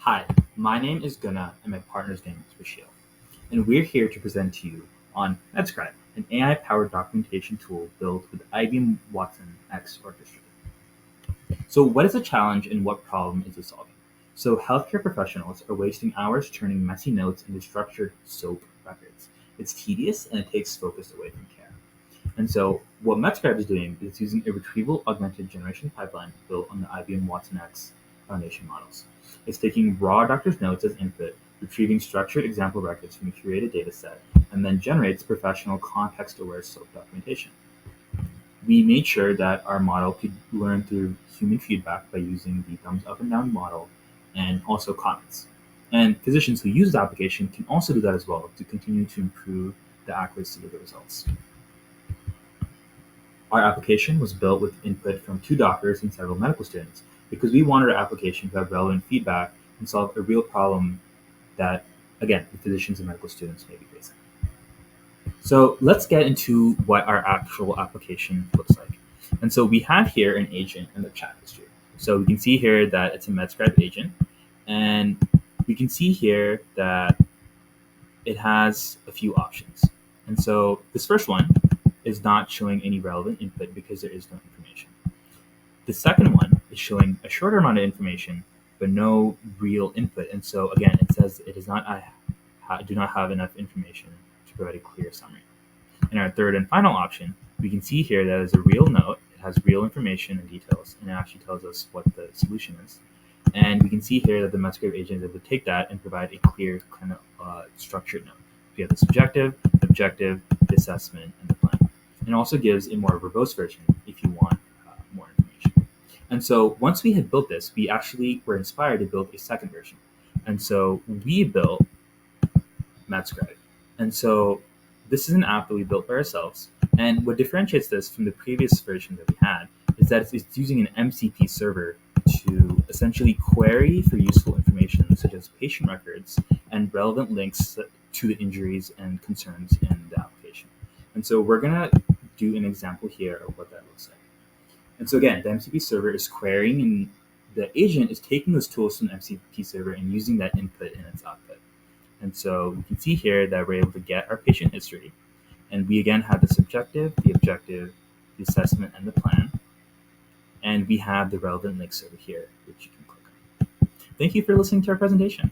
Hi, my name is Guna and my partner's name is Rushil, and we're here to present to you on Medscribe, an AI-powered documentation tool built with IBM watsonx Orchestrate. So what is the challenge and what problem is it solving? So healthcare professionals are wasting hours turning messy notes into structured SOAP records. It's tedious and it takes focus away from care. And so what Medscribe is doing is using a retrieval-augmented generation pipeline built on the IBM watsonx foundation models. It's taking raw doctor's notes as input, retrieving structured example records from a curated dataset, and then generates professional context-aware SOAP documentation. We made sure that our model could learn through human feedback by using the thumbs up and down model and also comments. And physicians who use the application can also do that as well to continue to improve the accuracy of the results. Our application was built with input from 2 doctors and several medical students because we wanted our application to have relevant feedback and solve a real problem that, again, the physicians and medical students may be facing. So let's get into what our actual application looks like. And so we have here an agent in the chat history. So we can see here that it's a Medscribe agent, and we can see here that it has a few options. And so this first one is not showing any relevant input because there is no information. The second one is showing a shorter amount of information, but no real input. And so again, it says it does not do not have enough information to provide a clear summary. In our third and final option, we can see here that it's a real note. It has real information and details, and it actually tells us what the solution is. And we can see here that the Medscribe agent is able to take that and provide a clear kind of structured note. We have the subjective, objective, the assessment, and the plan. And it also gives a more verbose version if you want more information. And so once we had built this, we actually were inspired to build a second version. And so we built Medscribe. And so this is an app that we built by ourselves. And what differentiates this from the previous version that we had is that it's using an MCP server to essentially query for useful information such as patient records and relevant links to the injuries and concerns in the application. And so we're going to do an example here of what that looks like. And so again, the MCP server is querying, and the agent is taking those tools from the MCP server and using that input in its output. And so we can see here that we're able to get our patient history. And we again have the subjective, the objective, the assessment, and the plan. And we have the relevant links over here, which you can click on. Thank you for listening to our presentation.